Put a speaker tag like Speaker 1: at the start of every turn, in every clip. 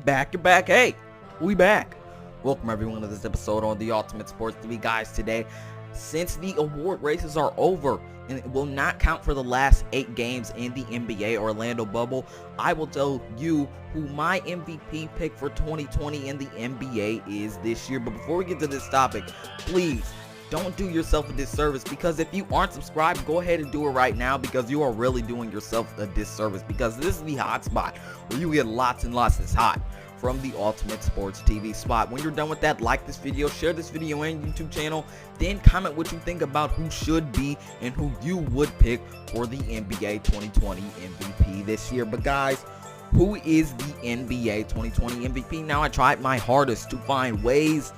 Speaker 1: back. You're back. Hey, we back. Welcome everyone to this episode on the Ultimate Sports TV. Guys, today, since the award races are over and it will not count for the last 8 games in the NBA Orlando bubble, I will tell you who my MVP pick for 2020 in the NBA is this year. But before we get to this topic, please don't do yourself a disservice, because if you aren't subscribed, go ahead and do it right now, because you are really doing yourself a disservice, because this is the hot spot where you get lots and lots that's hot from the Ultimate Sports TV spot. When you're done with that, like this video, share this video and YouTube channel, then comment what you think about who should be and who you would pick for the NBA 2020 MVP this year. But guys, who is the NBA 2020 MVP? Now, I tried my hardest to find ways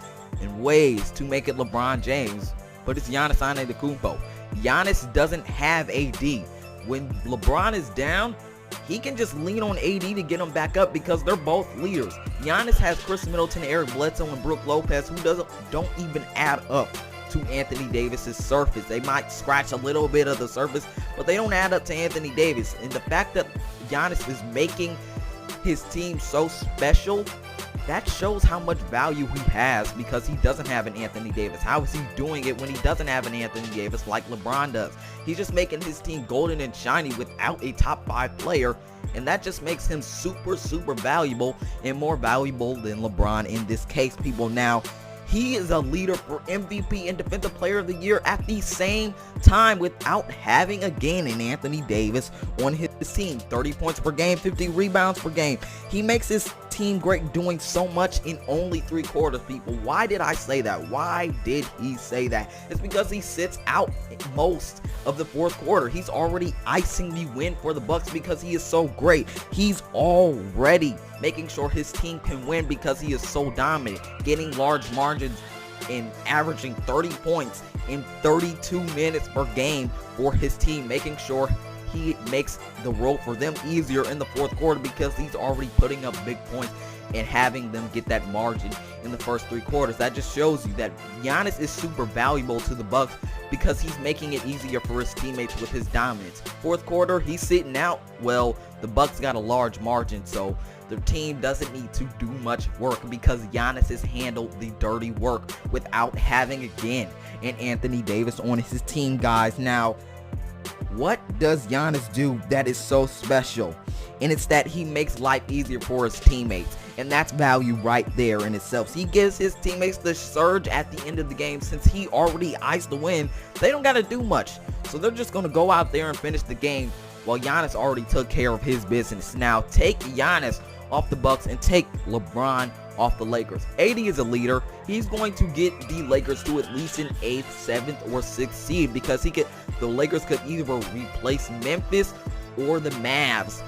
Speaker 1: to make it LeBron James, but it's Giannis Antetokounmpo. Giannis doesn't have AD. When LeBron is down, he can just lean on AD to get him back up, because they're both leaders. Giannis has Chris Middleton, Eric Bledsoe, and Brook Lopez, who don't even add up to Anthony Davis's surface. They might scratch a little bit of the surface, but they don't add up to Anthony Davis. And the fact that Giannis is making his team so special, that shows how much value he has, because he doesn't have an Anthony Davis. How is he doing it when he doesn't have an Anthony Davis like LeBron does? He's just making his team golden and shiny without a top 5 player, and that just makes him super valuable, and more valuable than LeBron in this case, people. Now, he is a leader for MVP and Defensive Player of the Year at the same time, without having again an Anthony Davis on his team. 30 points per game, 50 rebounds per game. He makes his team great, doing so much in only 3 quarters, people. Why did I say that? Why did he say that? It's because he sits out most of the 4th quarter. He's already icing the win for the Bucks because he is so great. He's already making sure his team can win because he is so dominant, getting large margins and averaging 30 points in 32 minutes per game for his team, making sure he makes the role for them easier in the 4th quarter, because he's already putting up big points and having them get that margin in the first 3 quarters. That just shows you that Giannis is super valuable to the Bucks, because he's making it easier for his teammates with his dominance. 4th quarter, he's sitting out. Well, the Bucks got a large margin, so the team doesn't need to do much work, because Giannis has handled the dirty work without having, again, an Anthony Davis on his team, guys. Now, what does Giannis do that is so special? And it's that he makes life easier for his teammates, and that's value right there in itself. He gives his teammates the surge at the end of the game. Since he already iced the win, they don't got to do much, so they're just going to go out there and finish the game, while Giannis already took care of his business. Now, take Giannis off the Bucks and take LeBron off the Lakers. AD is a leader. He's going to get the Lakers to at least an 8th, 7th, or 6th seed, because the Lakers could either replace Memphis or the Mavs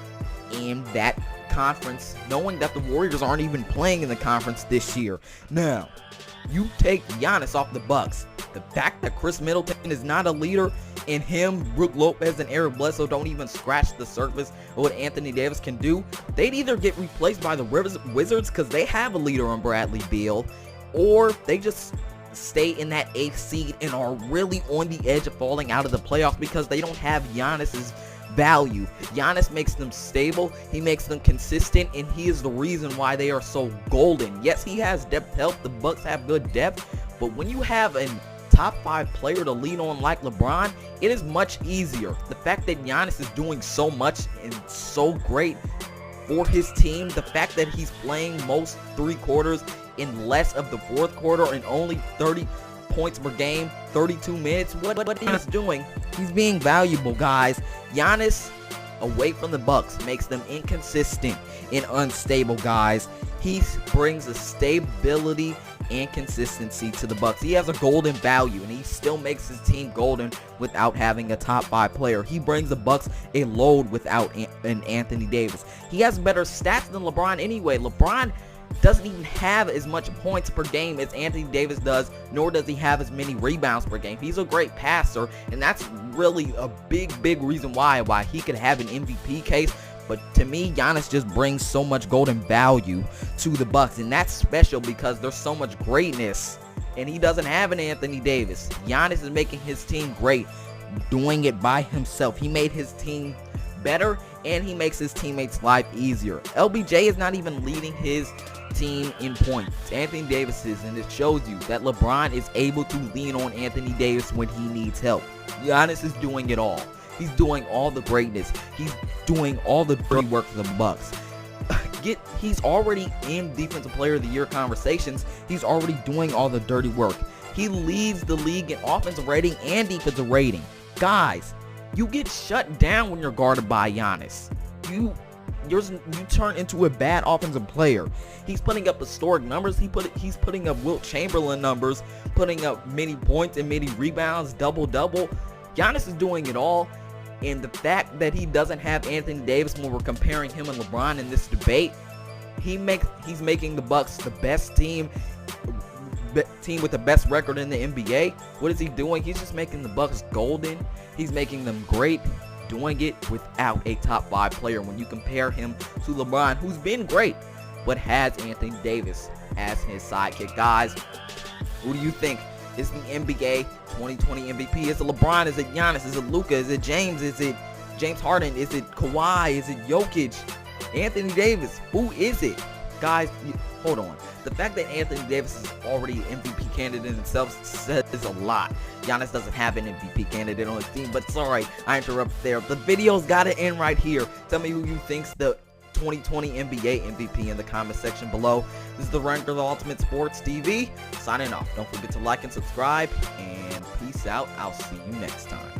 Speaker 1: in that conference, knowing that the Warriors aren't even playing in the conference this year. Now, you take Giannis off the Bucks. The fact that Chris Middleton is not a leader, and him, Brook Lopez, and Eric Bledsoe don't even scratch the surface of what Anthony Davis can do, they'd either get replaced by the Wizards, because they have a leader on Bradley Beal, or they just stay in that 8th seed and are really on the edge of falling out of the playoffs, because they don't have Giannis's value. Giannis makes them stable, he makes them consistent, and he is the reason why they are so golden. Yes, he has depth help. The Bucks have good depth, but when you have a top 5 player to lean on like LeBron, it is much easier. The fact that Giannis is doing so much and so great for his team, the fact that he's playing most 3 quarters in less of the 4th quarter and only 30 points per game, 32 minutes, what he's doing, he's being valuable, guys. Giannis, away from the Bucks, makes them inconsistent and unstable, guys. He brings a stability and consistency to the Bucks. He has a golden value, and he still makes his team golden without having a top 5 player. He brings the Bucks a load without an Anthony Davis. He has better stats than LeBron anyway. LeBron doesn't even have as much points per game as Anthony Davis does, nor does he have as many rebounds per game. He's a great passer, and that's really a big reason why he could have an MVP case. But to me, Giannis just brings so much golden value to the Bucks, and that's special because there's so much greatness, and he doesn't have an Anthony Davis. Giannis is making his team great, doing it by himself. He made his team better, and he makes his teammates' life easier. LBJ is not even leading his team in points. Anthony Davis is, and it shows you that LeBron is able to lean on Anthony Davis when he needs help. Giannis is doing it all. He's doing all the greatness. He's doing all the dirty work for the Bucks. He's already in Defensive Player of the Year conversations. He's already doing all the dirty work. He leads the league in offensive rating and defensive rating. Guys, you get shut down when you're guarded by Giannis. You turn into a bad offensive player. He's putting up historic numbers. He's putting up Wilt Chamberlain numbers, putting up many points and many rebounds, double-double. Giannis is doing it all. And the fact that he doesn't have Anthony Davis when we're comparing him and LeBron in this debate, he's making the Bucks the best team with the best record in the NBA. What is he doing? He's just making the Bucks golden. He's making them great, doing it without a top 5 player when you compare him to LeBron, who's been great, but has Anthony Davis as his sidekick. Guys, who do you think is the NBA 2020 MVP? Is it LeBron? Is it Giannis? Is it Luka? Is it James? Is it James Harden? Is it Kawhi? Is it Jokic? Anthony Davis? Who is it? Guys, hold on. The fact that Anthony Davis is already an MVP candidate in itself says a lot. Giannis doesn't have an MVP candidate on his team, but it's alright. I interrupted there. The video's gotta end right here. Tell me who you think's the 2020 NBA MVP in the comment section below. This is the Ranker of the Ultimate Sports TV signing off. Don't forget to like and subscribe, and peace out. I'll see you next time.